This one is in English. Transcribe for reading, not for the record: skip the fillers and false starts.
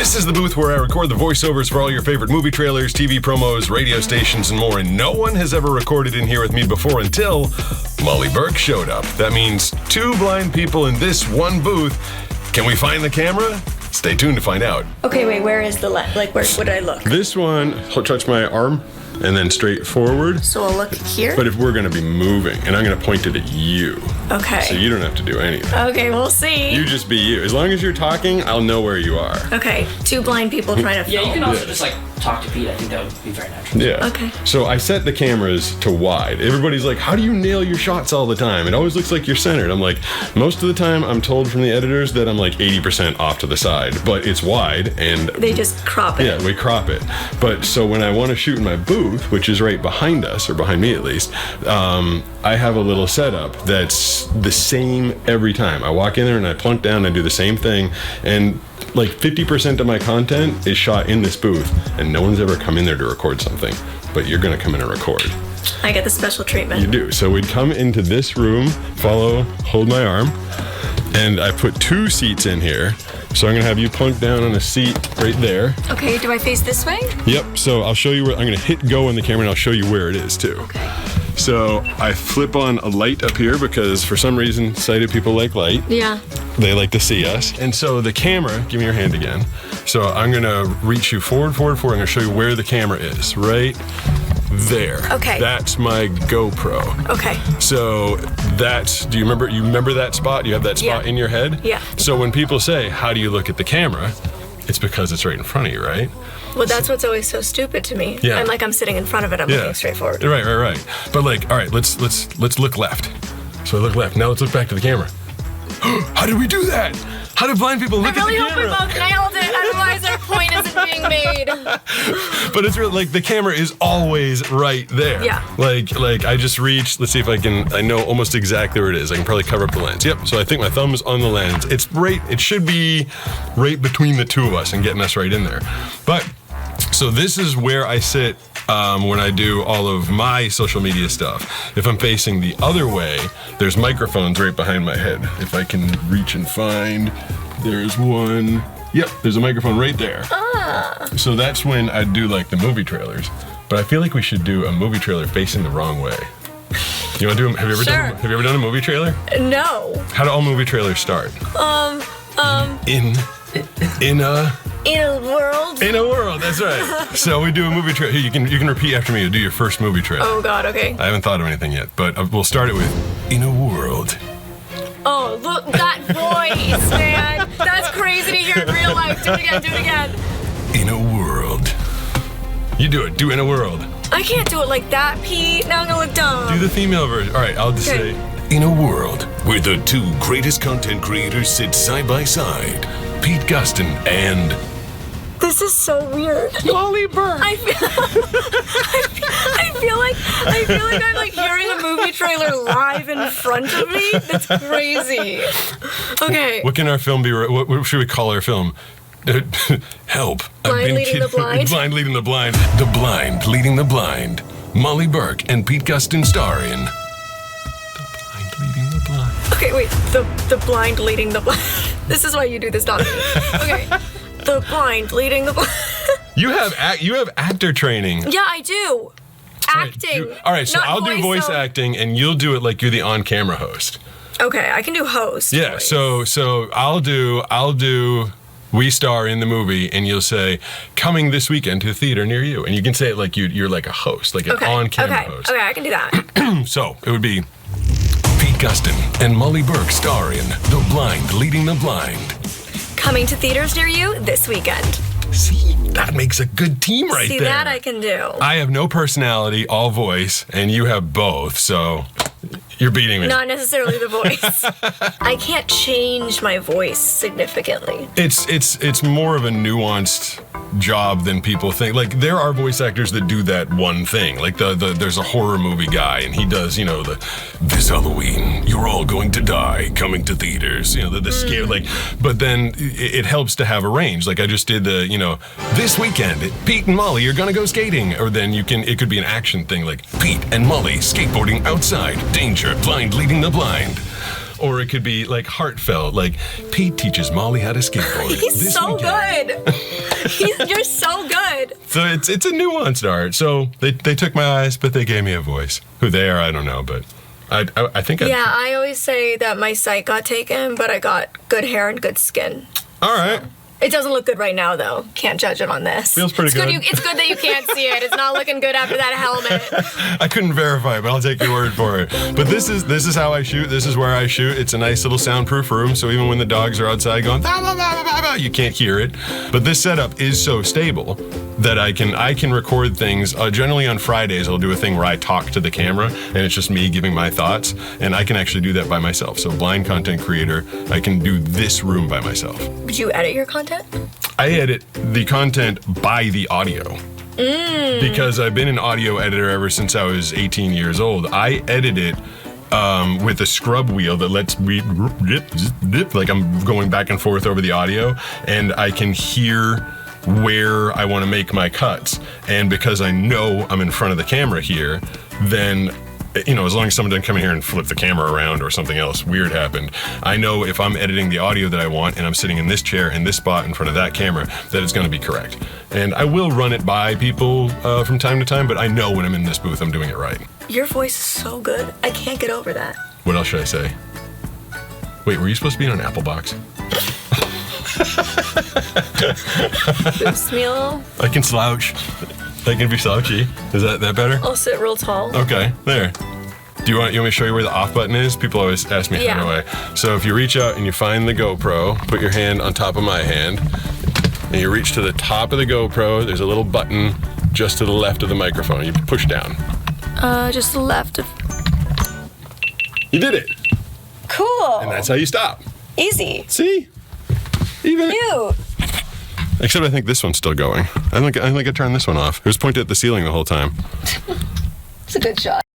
This is the booth where I record the voiceovers for all your favorite movie trailers, TV promos, radio stations, and more. And no one has ever recorded in here with me before until Molly Burke showed up. That means two blind people in this one booth. Can we find the camera? Stay tuned to find out. Okay, wait, where is the lens? Like, where would I look? This one, I'll touch my arm and then straight forward. So I'll look here? But if we're gonna be moving, and I'm gonna point it at you. Okay. So you don't have to do anything. Okay, we'll see. You just be you. As long as you're talking, I'll know where you are. Okay, two blind people trying to film. Yeah, you can also just like talk to Pete. I think that would be very natural. Yeah. Okay. So I set the cameras to wide. Everybody's like, how do you nail your shots all the time? It always looks like you're centered. I'm like, most of the time I'm told from the editors that I'm like 80% off to the side, but it's wide and They just crop it. yeah, we crop it. But so when I want to shoot in my booth, which is right behind us, or behind me at least, I have a little setup that's the same every time. I walk in there and I plunk down and I do the same thing, and like 50% of my content is shot in this booth, and no one's ever come in there to record something, but you're gonna come in and record. I get the special treatment. You do. So we'd come into this room, hold my arm, and I put two seats in here. So I'm gonna have you plunk down on a seat right there. Okay, do I face this way? Yep, so I'll show you where, I'm gonna hit go on the camera and I'll show you where it is too. Okay. So I flip on a light up here because for some reason sighted people like light. Yeah. They like to see us. And so the camera, give me your hand again. So I'm gonna reach you forward. I'm gonna show you where the camera is, right there. Okay. That's my GoPro. Okay. So that's, do you remember that spot? You have that spot Yeah. in your head? Yeah. So when people say, how do you look at the camera? It's because it's right in front of you, right? Well, that's what's always so stupid to me. Yeah. I'm like, I'm sitting in front of it, I'm looking straight forward. Right. But like, all right, let's look left. So I look left. Now let's look back to the camera. How did we do that? How do blind people look I really at the hope we camera? both nailed it, otherwise our point isn't being made. But it's really like the camera is always right there. Yeah. Like I just reached, let's see if I know almost exactly where it is. I can probably cover up the lens. Yep, so I think my thumb's on the lens. It should be right between the two of us and getting us right in there. But, so this is where I sit when I do all of my social media stuff. If I'm facing the other way, there's microphones right behind my head. If I can reach and find, there's one. Yep, there's a microphone right there. So that's when I do like the movie trailers. But I feel like we should do a movie trailer facing the wrong way. You want to do? Have you ever done a movie trailer? No. How do all movie trailers start? In a world, that's right. So we do a movie trailer. You can repeat after me to do your first movie trailer. Oh God, okay. I haven't thought of anything yet, but we'll start it with In a World. Oh, look, that voice, man. That's crazy to hear in real life. Do it again. In a World. You do it. Do In a World. I can't do it like that, Pete. Now I'm gonna look dumb. Do the female version. All right, I'll just say In a World where the two greatest content creators sit side by side, Pete Gustin and This is so weird. Molly Burke. I feel like I'm like hearing a movie trailer live in front of me. That's crazy. Okay. What can our film be? What should we call our film? Help. Blind leading the blind. Blind leading the blind. The blind leading the blind. Molly Burke and Pete Gustin star in The Blind Leading the Blind. Okay, wait. The blind leading the blind. This is why you do this, not me. Okay. The blind leading the blind. You have actor training. Yeah, I do. Acting. All right, so not I'll do voice acting, and you'll do it like you're the on-camera host. Okay, I can do host. Yeah. voice. So I'll do. We star in the movie, and you'll say, coming this weekend to a theater near you. And you can say it like you're like a host, like an on-camera host. Okay, I can do that. So it would be Pete Gustin and Molly Burke star in The Blind Leading the Blind. Coming to theaters near you this weekend. See, that makes a good team right See, there. that I can do. I have no personality, all voice, and you have both, so you're beating me. Not necessarily the voice. I can't change my voice significantly. It's more of a nuanced job than people think. Like, there are voice actors that do that one thing. Like there's a horror movie guy, and he does, this Halloween, you're all going to die, coming to theaters. The scare, but then it helps to have a range. Like I just did this weekend, Pete and Molly are gonna go skating. Or then it could be an action thing, like Pete and Molly skateboarding outside, danger, blind leading the blind. or it could be like heartfelt, like Pete teaches Molly how to skateboard. He's this so weekend. good. You're so good. So it's a nuanced art. So they took my eyes, but they gave me a voice. Who they are, I don't know, but I think Yeah, I always say that my sight got taken, but I got good hair and good skin. All right. It doesn't look good right now, though. Can't judge it on this. Feels pretty good. It's good that you can't see it. It's not looking good after that helmet. I couldn't verify it, but I'll take your word for it. But this is how I shoot. This is where I shoot. It's a nice little soundproof room, so even when the dogs are outside going, bah, bah, bah, bah, bah, you can't hear it. But this setup is so stable that I can record things. Generally on Fridays, I'll do a thing where I talk to the camera, and it's just me giving my thoughts, and I can actually do that by myself. So blind content creator, I can do this room by myself. Would you edit your content? I edit the content by the audio. Because I've been an audio editor ever since I was 18 years old. I edit it with a scrub wheel that lets me like I'm going back and forth over the audio, and I can hear where I want to make my cuts. And because I know I'm in front of the camera here, then as long as someone doesn't come in here and flip the camera around or something else weird happened, I know if I'm editing the audio that I want and I'm sitting in this chair in this spot in front of that camera, that it's going to be correct. And I will run it by people from time to time, but I know when I'm in this booth, I'm doing it right. Your voice is so good. I can't get over that. What else should I say? Wait, were you supposed to be in an apple box? Boost me a little. I can slouch. I can be slouchy. Is that better? I'll sit real tall. Okay, there. You want me to show you where the off button is? People always ask me how do I. So if you reach out and you find the GoPro, put your hand on top of my hand, and you reach to the top of the GoPro, there's a little button just to the left of the microphone. You push down. Just the left of... You did it. Cool. And that's how you stop. Easy. See? Even... Cute. Except I think this one's still going. I think I turned this one off. It was pointed at the ceiling the whole time. It's a good shot.